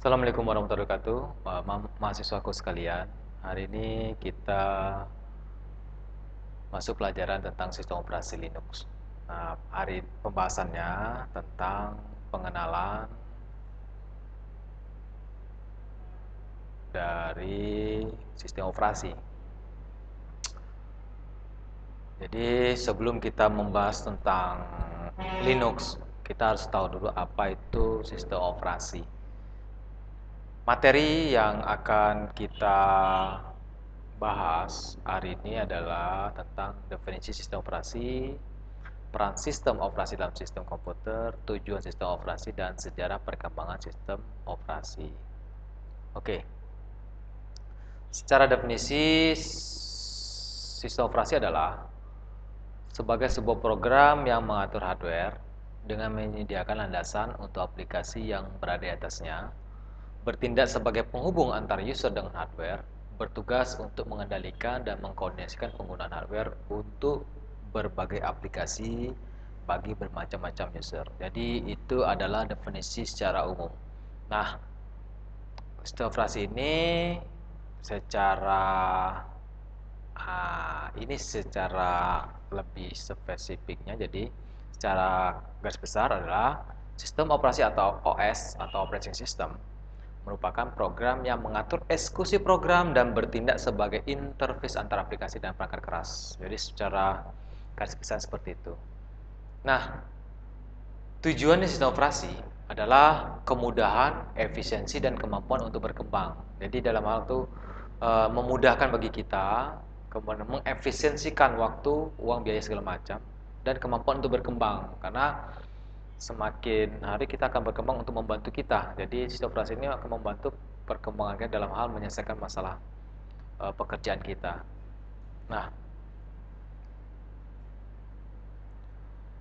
Assalamualaikum warahmatullahi wabarakatuh, mahasiswaku sekalian. Hari ini kita masuk pelajaran tentang sistem operasi Linux. Nah, hari pembahasannya tentang pengenalan dari sistem operasi. Jadi sebelum kita membahas tentang Linux, kita harus tahu dulu apa itu sistem operasi. Materi yang akan kita bahas hari ini adalah tentang definisi sistem operasi, peran sistem operasi dalam sistem komputer, tujuan sistem operasi, dan sejarah perkembangan sistem operasi. Oke, secara definisi sistem operasi adalah sebagai sebuah program yang mengatur hardware dengan menyediakan landasan untuk aplikasi yang berada di atasnya, bertindak sebagai penghubung antar user dengan hardware, bertugas untuk mengendalikan dan mengkoordinasikan penggunaan hardware untuk berbagai aplikasi bagi bermacam-macam user. Jadi itu adalah definisi secara umum. Nah, sistem operasi ini secara secara lebih spesifiknya, jadi secara garis besar adalah sistem operasi atau OS atau operating system merupakan program yang mengatur eksekusi program dan bertindak sebagai interface antara aplikasi dan perangkat keras. Jadi secara garis besar seperti itu. Nah, tujuan sistem operasi adalah kemudahan, efisiensi, dan kemampuan untuk berkembang. Jadi dalam hal itu memudahkan bagi kita, kemudian mengefisiensikan waktu, uang, biaya segala macam, dan kemampuan untuk berkembang. Karena semakin hari kita akan berkembang untuk membantu kita. Jadi sistem operasi ini akan membantu perkembangan kita dalam hal menyelesaikan masalah pekerjaan kita. Nah,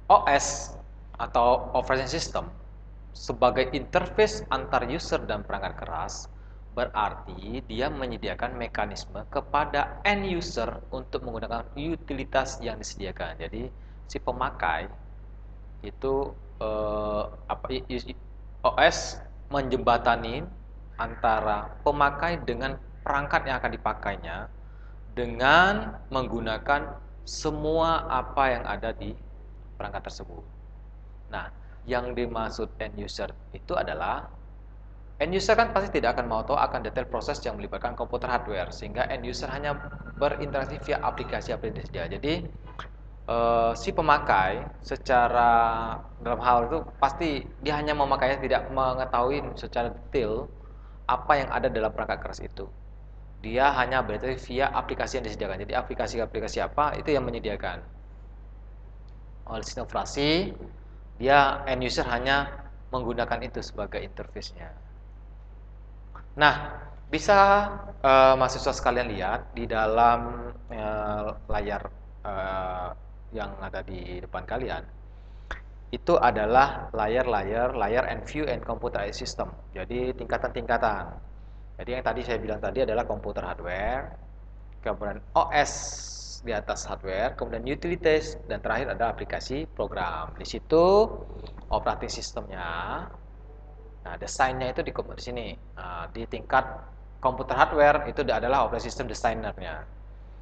OS atau operating system sebagai interface antar user dan perangkat keras berarti dia menyediakan mekanisme kepada end user untuk menggunakan utilitas yang disediakan. Jadi si pemakai itu OS menjembatani antara pemakai dengan perangkat yang akan dipakainya dengan menggunakan semua apa yang ada di perangkat tersebut. Nah, yang dimaksud end user itu adalah end user kan pasti tidak akan mau tahu akan detail proses yang melibatkan komputer hardware, sehingga end user hanya berinteraksi via aplikasi-aplikasi tersedia. Jadi si pemakai secara dalam hal itu pasti dia hanya memakainya, tidak mengetahui secara detail apa yang ada dalam perangkat keras itu. Dia hanya berinteraksi via aplikasi yang disediakan. Jadi aplikasi-aplikasi apa itu yang menyediakan oleh sistem operasi, dia end user hanya menggunakan itu sebagai interface-nya. Nah, bisa mahasiswa sekalian lihat di dalam layar yang ada di depan kalian. Itu adalah layar and view and computer system. Jadi tingkatan-tingkatan. Jadi yang tadi saya bilang tadi adalah komputer hardware, kemudian OS di atas hardware, kemudian utilities, dan terakhir ada aplikasi program. Di situ operating sistemnya. Nah, desainnya itu di sini. Nah, di tingkat komputer hardware itu adalah operating system designernya.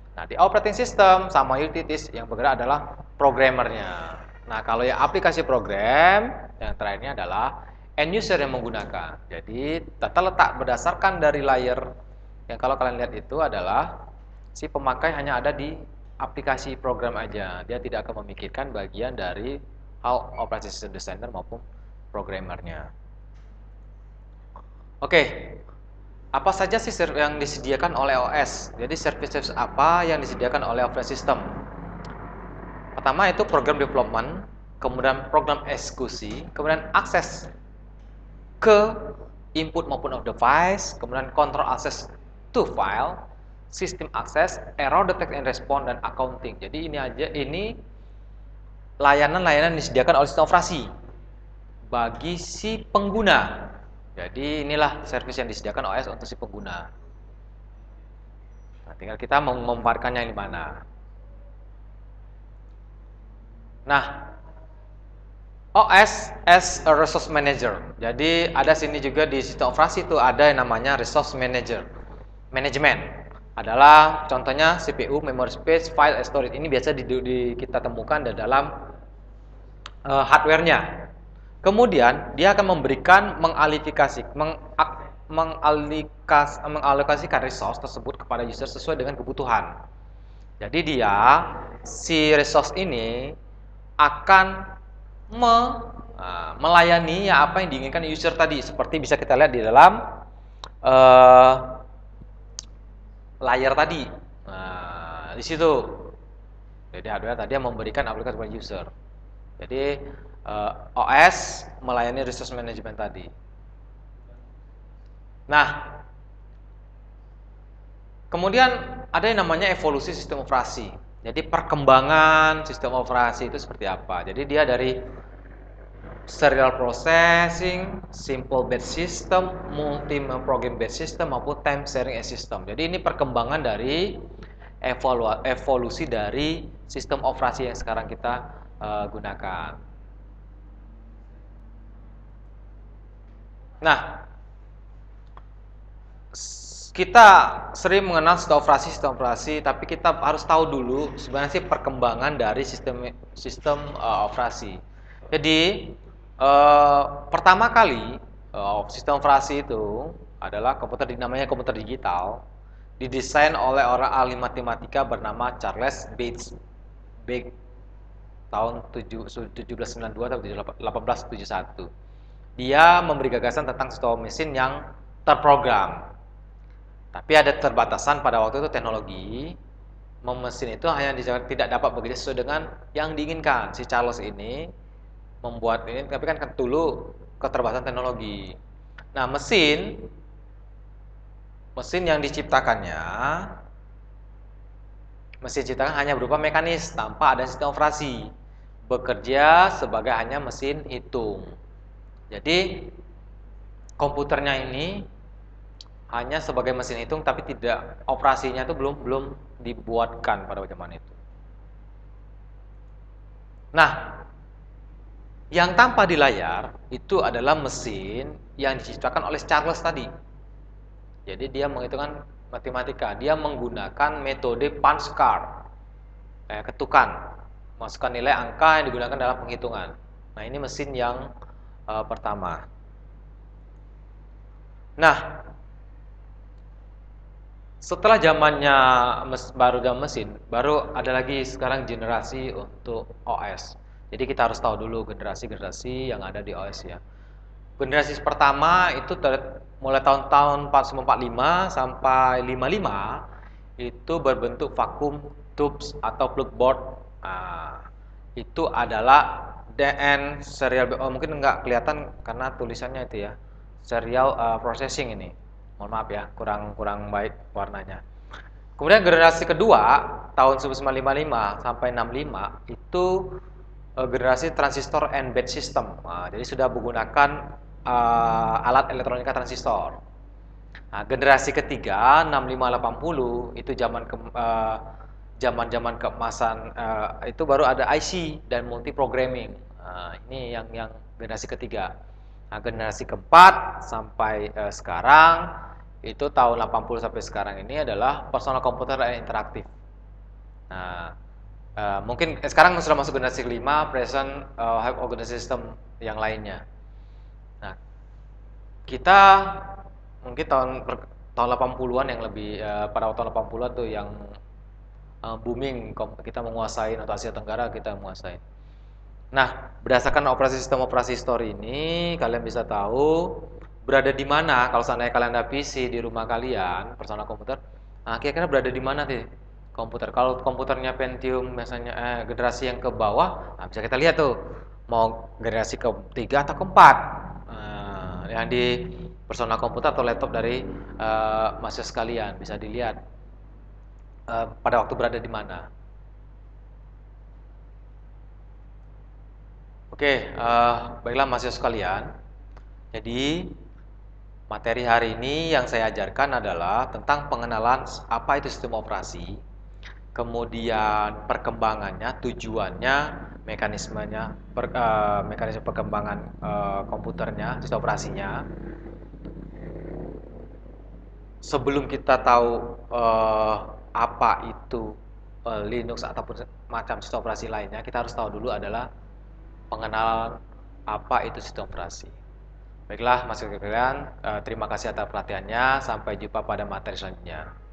Nah, di operating system sama utilities yang bergerak adalah programmernya. Nah, kalau yang aplikasi program, yang terakhirnya adalah end user yang menggunakan. Jadi, tata letak berdasarkan dari layer yang kalau kalian lihat itu adalah si pemakai hanya ada di aplikasi program aja. Dia tidak akan memikirkan bagian dari hal operating system designer maupun programmernya. Oke, apa saja sih yang disediakan oleh OS? Jadi service-service apa yang disediakan oleh operating system? Pertama itu program development, kemudian program eksekusi, kemudian akses ke input maupun of device, kemudian control access to file, sistem akses, error detect and response, dan accounting. Jadi ini layanan-layanan disediakan oleh sistem operasi bagi si pengguna. Jadi inilah service yang disediakan OS untuk si pengguna. Nah, tinggal kita memanfaatkannya di mana. Nah, OS as a resource manager. Jadi ada sini juga di sistem operasi itu ada yang namanya resource manager. Management adalah contohnya CPU, memory space, file, and storage. Ini biasa kita temukan di dalam hardware-nya. Kemudian dia akan memberikan mengalokasikan resource tersebut kepada user sesuai dengan kebutuhan. Jadi si resource ini akan melayani ya apa yang diinginkan user tadi, seperti bisa kita lihat di dalam layar tadi. Nah, di situ. Jadi hardware tadi yang memberikan aplikasi kepada user. Jadi OS melayani resource management tadi. Nah, kemudian ada yang namanya evolusi sistem operasi. Jadi perkembangan sistem operasi itu seperti apa? Jadi dia dari serial processing, simple batch system, multi-program batch system maupun time sharing system. Jadi ini perkembangan dari evolusi dari sistem operasi yang sekarang kita gunakan. Nah, kita sering mengenal sistem operasi, tapi kita harus tahu dulu sebenarnya sih perkembangan dari sistem operasi. Jadi pertama kali sistem operasi itu adalah namanya komputer digital, didesain oleh orang ahli matematika bernama Charles Babbage tahun 1792 atau 1871. Dia memberi gagasan tentang sistem mesin yang terprogram. Tapi ada terbatasan pada waktu itu teknologi. Mesin itu hanya tidak dapat bekerja sesuai dengan yang diinginkan. Si Charles ini membuat ini, tapi kan dulu keterbatasan teknologi. Nah, mesin yang diciptakannya, hanya berupa mekanis tanpa ada sistem operasi, bekerja sebagai hanya mesin hitung. Jadi komputernya ini hanya sebagai mesin hitung, tapi tidak, operasinya itu belum dibuatkan pada zaman itu. Nah, yang tampak di layar itu adalah mesin yang diciptakan oleh Charles tadi. Jadi dia menghitungkan matematika, dia menggunakan metode punch card, ketukan, masukkan nilai angka yang digunakan dalam penghitungan. Nah, ini mesin yang pertama. Nah, setelah zamannya baru mesin, baru ada lagi sekarang generasi untuk OS. Jadi kita harus tahu dulu generasi-generasi yang ada di OS ya. Generasi pertama itu mulai tahun 1945 sampai 55 itu berbentuk vacuum tubes atau plugboard. Nah, itu adalah DN serial, mungkin nggak kelihatan karena tulisannya itu ya, serial processing ini. Mohon maaf ya, kurang baik warnanya. Kemudian generasi kedua tahun 1955 sampai 65 itu generasi transistor and batch system. Nah, jadi sudah menggunakan alat elektronika transistor. Nah, generasi ketiga 65-80 itu zaman keemasan, itu baru ada IC dan multi programming. Nah, ini yang generasi ketiga. Nah, generasi keempat sampai sekarang itu tahun 80 sampai sekarang ini adalah personal komputer dan interaktif. Nah, mungkin sekarang sudah masuk generasi kelima, present high organization system yang lainnya. Nah, kita mungkin tahun 80-an yang lebih, pada tahun 80-an tuh yang booming, kita menguasai atau Asia Tenggara kita menguasai. Nah, berdasarkan sistem operasi story ini, kalian bisa tahu berada di mana kalau seandainya kalian ada PC di rumah kalian, personal komputer. Nah, kira-kira berada di mana sih komputer? Kalau komputernya Pentium misalnya generasi yang ke bawah, nah bisa kita lihat tuh mau generasi ketiga atau keempat. Yang di personal komputer atau laptop dari mahasiswa sekalian bisa dilihat pada waktu berada di mana. Oke, baiklah mahasiswa sekalian. Jadi materi hari ini yang saya ajarkan adalah tentang pengenalan apa itu sistem operasi, kemudian perkembangannya, tujuannya, mekanisme perkembangan komputernya, sistem operasinya. Sebelum kita tahu apa itu Linux ataupun macam sistem operasi lainnya, kita harus tahu dulu adalah pengenalan apa itu sistem operasi. Baiklah, Mas kalian, terima kasih atas perhatiannya. Sampai jumpa pada materi selanjutnya.